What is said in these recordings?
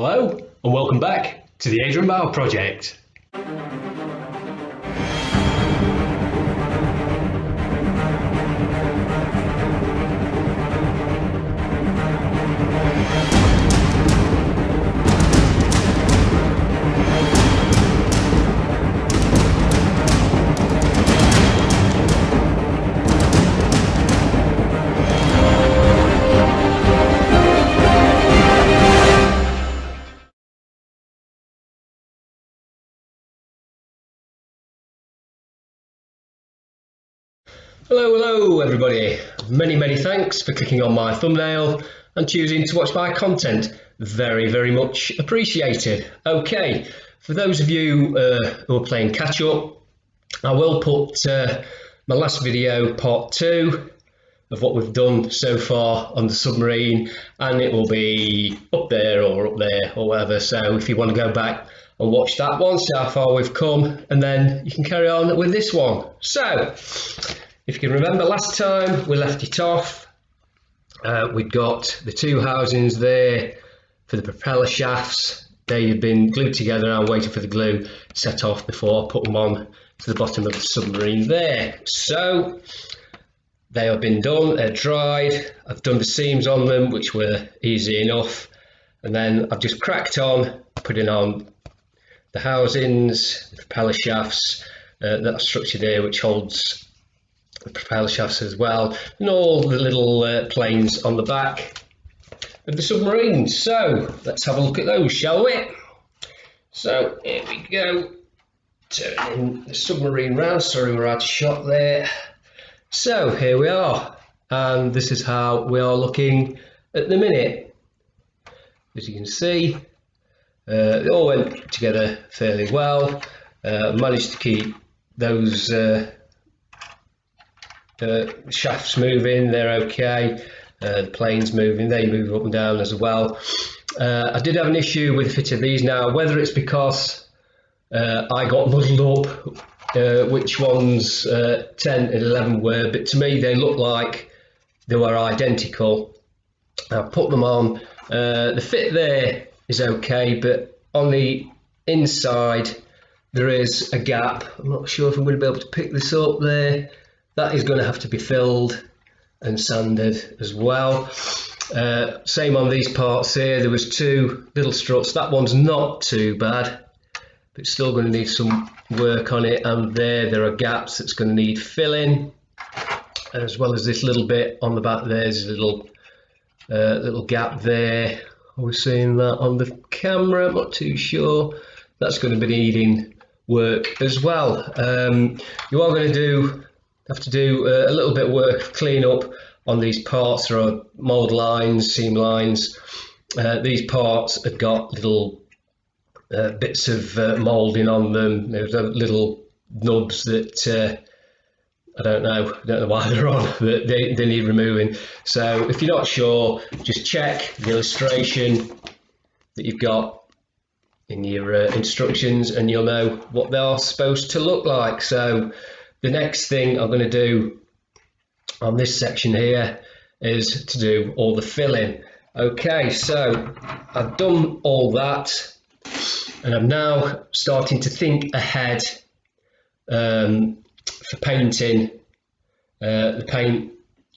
Hello and welcome back to the Adrian project. Hello everybody. Many thanks for clicking on my thumbnail and choosing to watch my content. Very much appreciated. Okay, for those of you who are playing catch up, I will put my last video, part 2 of what we've done so far on the submarine, and it will be up there or whatever. So if you want to go back and watch that one, see how far we've come, and then you can carry on with this one. So if you can remember, last time we left it off, we'd got the two housings there for the propeller shafts. They had been glued together. I'm waiting for the glue set off before I put them on to the bottom of the submarine there. So they have been done, they're dried. I've done the seams on them, which were easy enough. And then I've just cracked on, putting on the housings, the propeller shafts, that structure there, which holds the propeller shafts as well, and all the little planes on the back of the submarine. So let's have a look at those, shall we? So here we go, turning the submarine round. Sorry, we're out of shot there. So here we are, and this is how we are looking at the minute. As you can see, they all went together fairly well. Managed to keep those shafts moving, they're okay. The planes moving, they move up and down as well. I did have an issue with the fit of these now, whether it's because I got muddled up which ones 10 and 11 were, but to me they look like they were identical. I put them on. The fit there is okay, but on the inside there is a gap. I'm not sure if I'm going to be able to pick this up there. That is going to have to be filled and sanded as well. Same on these parts here. There was two little struts. That one's not too bad, but it's still going to need some work on it. And there are gaps that's going to need filling, as well as this little bit on the back. There's a little gap there. Are we seeing that on the camera? I'm not too sure. That's going to be needing work as well. You are going to have to do a little bit of work, clean up on these parts. There are mould lines, seam lines. These parts have got little bits of moulding on them. There's little nubs that I don't know why they're on, but they need removing. So if you're not sure, just check the illustration that you've got in your instructions, and you'll know what they are supposed to look like. So the next thing I'm going to do on this section here is to do all the filling. Okay, so I've done all that, and I'm now starting to think ahead for painting the paint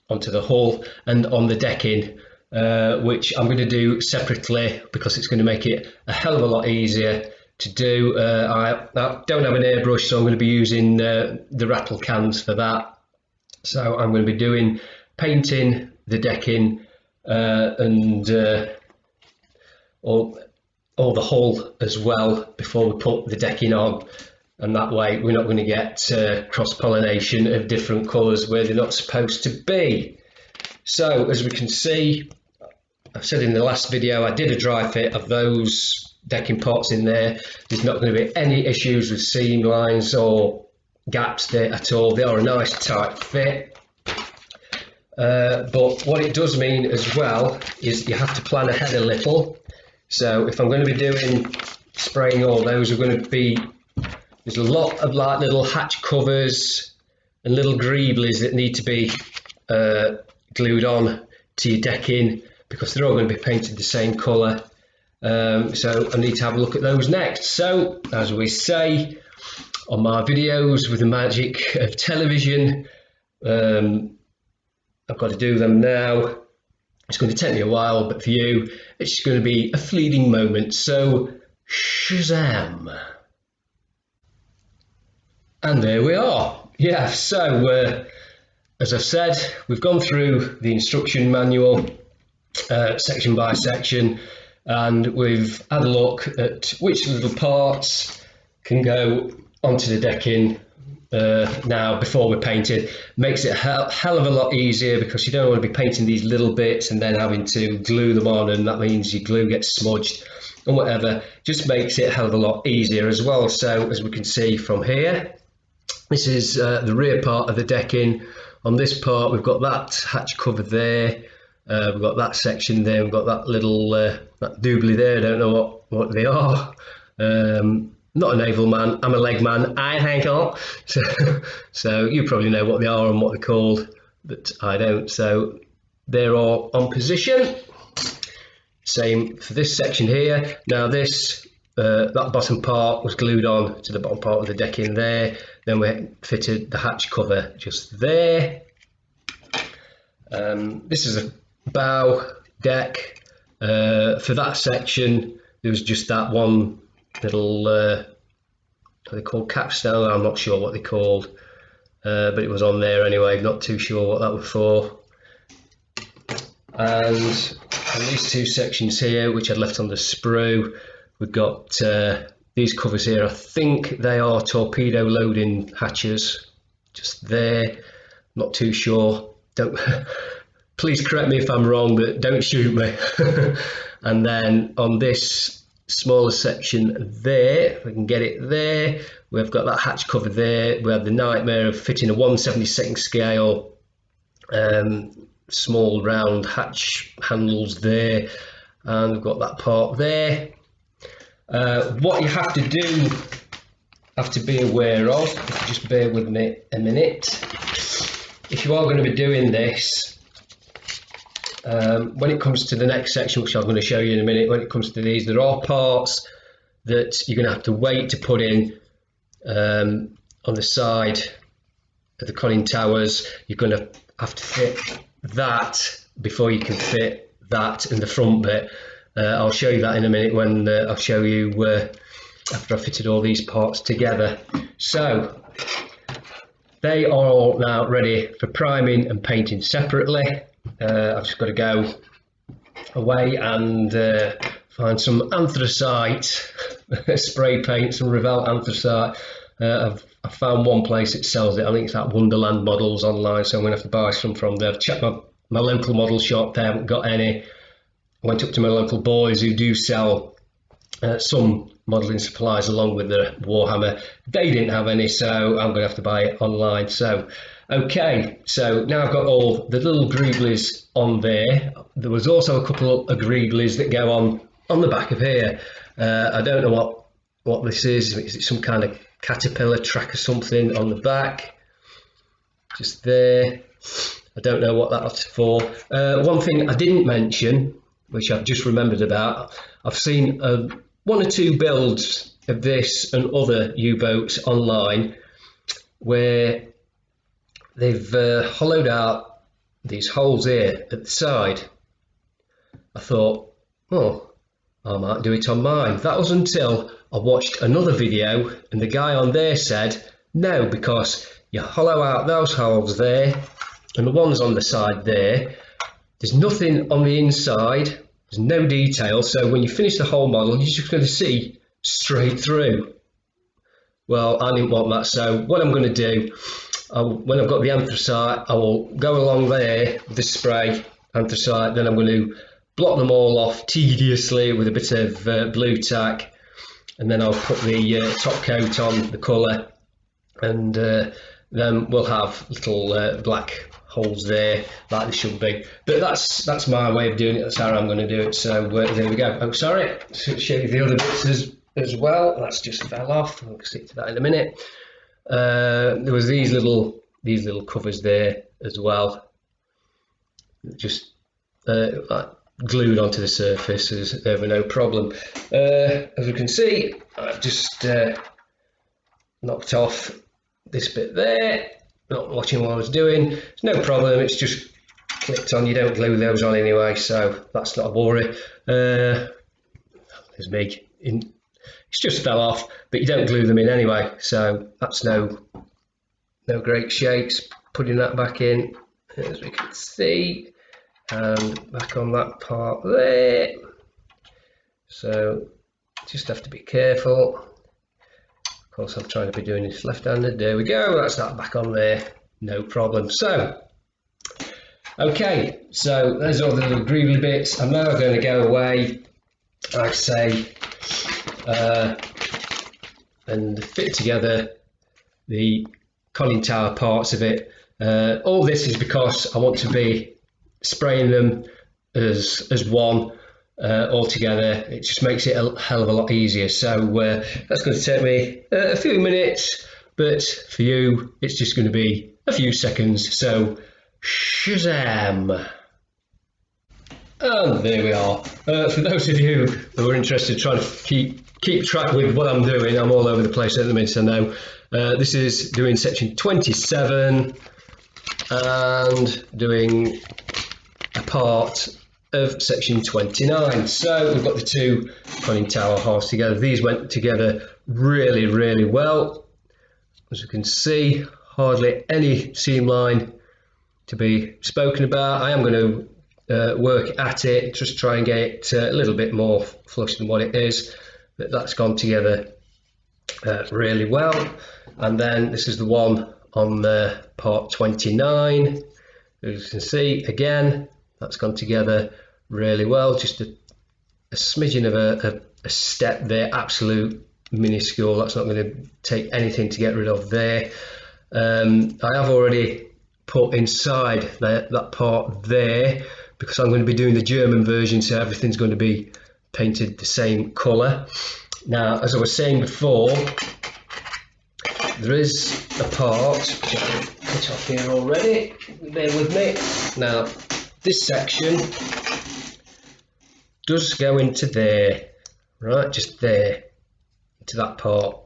onto the hull and on the decking, which I'm going to do separately because it's going to make it a hell of a lot easier to do. I don't have an airbrush, so I'm going to be using the rattle cans for that. So I'm going to be doing painting the decking and all the hull as well before we put the decking on, and that way we're not going to get cross-pollination of different colours where they're not supposed to be. So as we can see, I've said in the last video I did a dry fit of those decking parts in there. There's not going to be any issues with seam lines or gaps there at all. They are a nice tight fit. But what it does mean as well is you have to plan ahead a little. So if I'm going to be doing spraying all those, are going to be, there's a lot of like little hatch covers and little greeblies that need to be glued on to your decking, because they're all going to be painted the same colour. So I need to have a look at those next. So as we say on my videos with the magic of television, I've got to do them now. It's going to take me a while, but for you it's just going to be a fleeting moment. So Shazam! And there we are. Yeah, so as I've said, we've gone through the instruction manual section by section, and we've had a look at which little parts can go onto the decking now before we're painted. Makes it a hell of a lot easier, because you don't want to be painting these little bits and then having to glue them on, and that means your glue gets smudged and whatever. Just makes it a hell of a lot easier as well. So as we can see from here, this is the rear part of the decking. On this part we've got that hatch cover there, we've got that section there, we've got that little that doobly there. I don't know what they are. Not a naval man, I'm a leg man, I hang on. So you probably know what they are and what they're called, but I don't. So they're all on position. Same for this section here. Now this that bottom part was glued on to the bottom part of the decking there. Then we fitted the hatch cover just there. This is a bow deck. For that section there was just that one little are they called capstone? I'm not sure what they're called, but it was on there anyway. Not too sure what that was for. And on these two sections here, which I'd left on the sprue, we've got these covers here. I think they are torpedo loading hatches, just there. Not too sure. Don't please correct me if I'm wrong, but don't shoot me. And then on this smaller section there, if we can get it there, we've got that hatch cover there. We had the nightmare of fitting a 1/72 scale small round hatch handles there, and we've got that part there. What you have to be aware of, if you just bear with me a minute, if you are going to be doing this, when it comes to the next section, which I'm going to show you in a minute, when it comes to these, there are parts that you're going to have to wait to put in on the side of the conning towers. You're going to have to fit that before you can fit that in the front bit. I'll show you that in a minute when I'll show you after I've fitted all these parts together. So they are all now ready for priming and painting separately. I've just got to go away and find some anthracite spray paint, some Revell anthracite. I've found one place that sells it. I think it's at Wonderland Models online, so I'm going to have to buy some from there. I've checked my local model shop, they haven't got any. I went up to my local boys who do sell some modelling supplies along with the Warhammer. They didn't have any, so I'm going to have to buy it online. So okay, so now I've got all the little greeblies on there. There was also a couple of greeblies that go on the back of here. I don't know what this is. Is it some kind of caterpillar track or something on the back? Just there. I don't know what that's for. One thing I didn't mention, which I've just remembered about, I've seen one or two builds of this and other U-boats online where they've hollowed out these holes here at the side. I thought, oh, I might do it on mine. That was until I watched another video and the guy on there said, no, because you hollow out those holes there and the ones on the side there, there's nothing on the inside, there's no detail, so when you finish the whole model, you're just going to see straight through. Well, I didn't want that, so what I'm going to do, when I've got the anthracite, I will go along there with the spray anthracite, then I'm going to block them all off tediously with a bit of blue tack, and then I'll put the top coat on the colour, and then we'll have little black holes there like they should be. But that's my way of doing it. That's how I'm going to do it. So there we go. Oh, sorry, to show you the other bits as well. That's just fell off. I'll stick to that in a minute. There was these little covers there as well. Just like glued onto the surface as over no problem. As you can see, I've just knocked off this bit there, not watching what I was doing. It's no problem, it's just clicked on. You don't glue those on anyway, so that's not a worry. There's me. It's just fell off, but you don't glue them in anyway, so that's no great shakes. Putting that back in, as we can see, and back on that part there. So just have to be careful. Of course, I'm trying to be doing this left-handed. There we go. That's that back on there. No problem. So, okay. So there's all the little greebly bits. I'm now going to go away, like I say, and fit together the conning tower parts of it. All this is because I want to be spraying them as one all together. It just makes it a hell of a lot easier. So that's going to take me a few minutes, but for you it's just going to be a few seconds. So shazam! And there we are. For those of you who are interested, trying to keep track with what I'm doing, I'm all over the place at the minute, I know. This is doing section 27 and doing a part of section 29. So we've got the two conning tower halves together. These went together really, really well. As you can see, hardly any seam line to be spoken about. I am going to work at it, just try and get it a little bit more flush than what it is, but that's gone together really well. And then this is the one on part 29. As you can see, again, that's gone together really well. Just a smidgen of a step there, absolute minuscule. That's not going to take anything to get rid of there. I have already put inside that part there, because I'm going to be doing the German version, so everything's going to be painted the same colour. Now, as I was saying before, there is a part which I've cut off here already. Bear with me. Now, this section does go into there, right? Just there, into that part.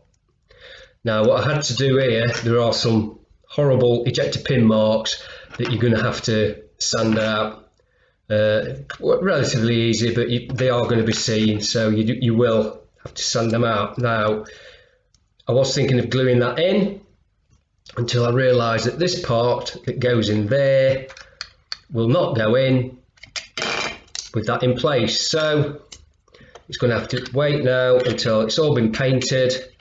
Now, what I had to do here, there are some horrible ejector pin marks that you're going to have to sand out. Relatively easy, but they are going to be seen, so you will have to sand them out. Now, I was thinking of gluing that in until I realised that this part that goes in there will not go in with that in place, so it's going to have to wait now until it's all been painted.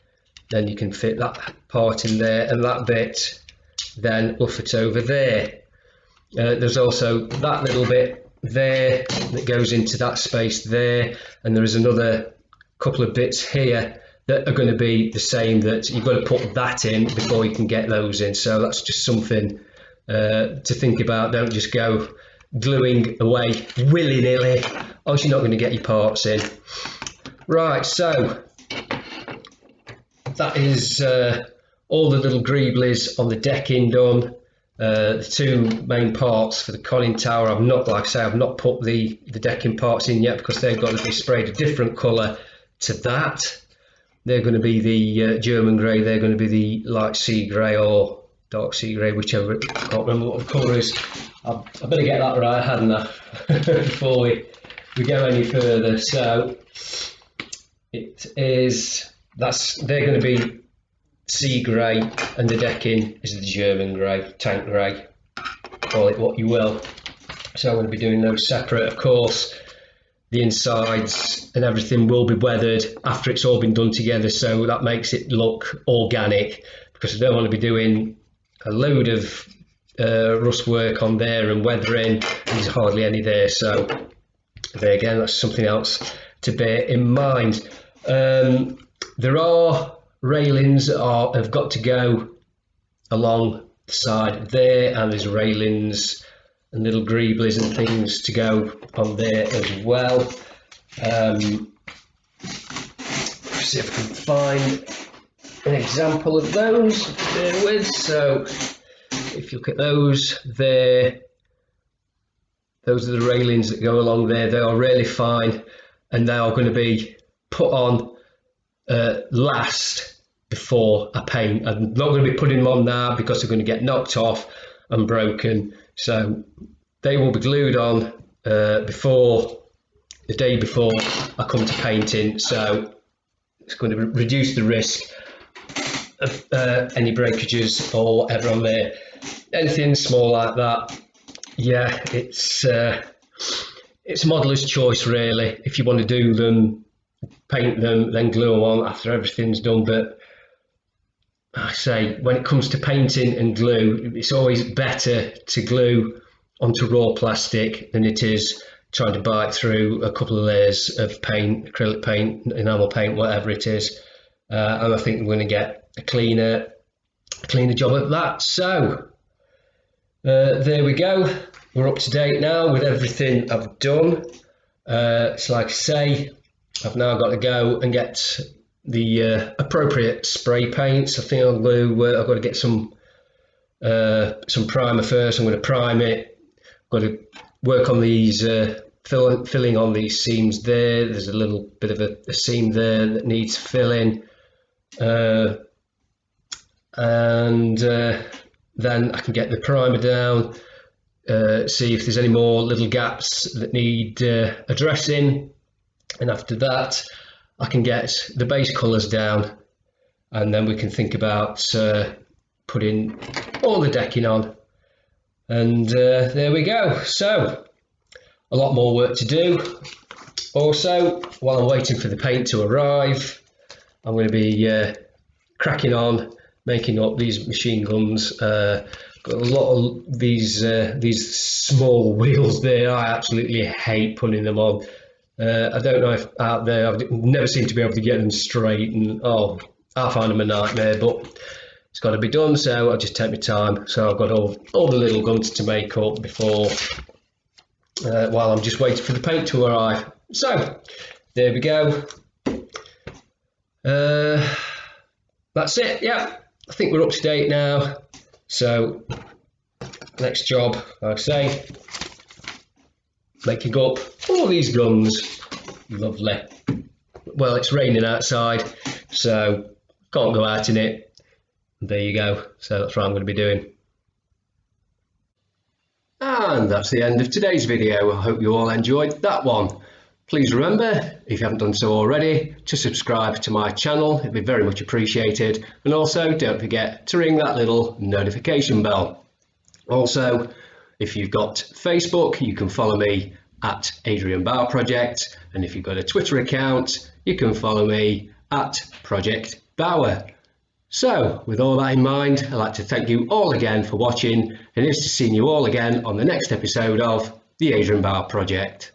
Then you can fit that part in there, and that bit then will fit over there. There's also that little bit there that goes into that space there, and there is another couple of bits here that are going to be the same, that you've got to put that in before you can get those in. So that's just something to think about. Don't just go gluing away willy-nilly, or you're not going to get your parts in. Right, so that is all the little greeblies on the decking done. The two main parts for the conning tower, I've not, like I say, I've not put the decking parts in yet, because they've got to be sprayed a different colour to that. They're going to be the German grey, they're going to be the light sea grey or dark sea grey, whichever. I can't remember what the colour is. I better get that right, hadn't I, before we go any further. So they're going to be sea grey, and the decking is the German grey, tank grey, call it what you will. So I'm going to be doing those separate. Of course, the insides and everything will be weathered after it's all been done together, so that makes it look organic, because I don't want to be doing a load of rust work on there and weathering. There's hardly any there, so there again, that's something else to bear in mind. There are railings that have got to go along the side there, and there's railings and little greeblies and things to go on there as well. See if I can find an example of those to bear with. So if you look at those there, those are the railings that go along there. They are really fine, and they are going to be put on last before I paint. I'm not going to be putting them on now because they're going to get knocked off and broken. So they will be glued on before the day before I come to painting. So it's going to reduce the risk of any breakages or whatever on there. Anything small like that, yeah, it's modeller's choice really. If you want to do them, paint them, then glue them on after everything's done. But I say, when it comes to painting and glue, it's always better to glue onto raw plastic than it is trying to bite through a couple of layers of paint, acrylic paint, enamel paint, whatever it is. And I think we're going to get a cleaner job at that. So there we go. We're up to date now with everything I've done. It's like I say, I've now got to go and get the appropriate spray paints. I think I've got to get some primer first. I'm going to prime it. I've got to work on these filling on these seams there. There's a little bit of a seam there that needs filling, and then I can get the primer down, see if there's any more little gaps that need addressing, and after that I can get the base colours down, and then we can think about putting all the decking on. And there we go. So a lot more work to do. Also, while I'm waiting for the paint to arrive, I'm going to be cracking on making up these machine guns. Got a lot of these small wheels there. I absolutely hate putting them on. I don't know if out there, I've never seemed to be able to get them straight, and I find them a nightmare, but it's got to be done, so I'll just take my time. So I've got all the little guns to make up before, while I'm just waiting for the paint to arrive. So there we go. That's it. Yeah, I think we're up to date now. So next job, like I say, making up all these guns. Lovely. Well, it's raining outside, so can't go out in it. There you go. So that's what I'm going to be doing. And that's the end of today's video. I hope you all enjoyed that one. Please remember, if you haven't done so already, to subscribe to my channel. It'd be very much appreciated. And also, don't forget to ring that little notification bell. Also, if you've got Facebook, you can follow me at Adrian Bauer Project. And if you've got a Twitter account, you can follow me at Project Bauer. So, with all that in mind, I'd like to thank you all again for watching, and here's to seeing you all again on the next episode of the Adrian Bauer Project.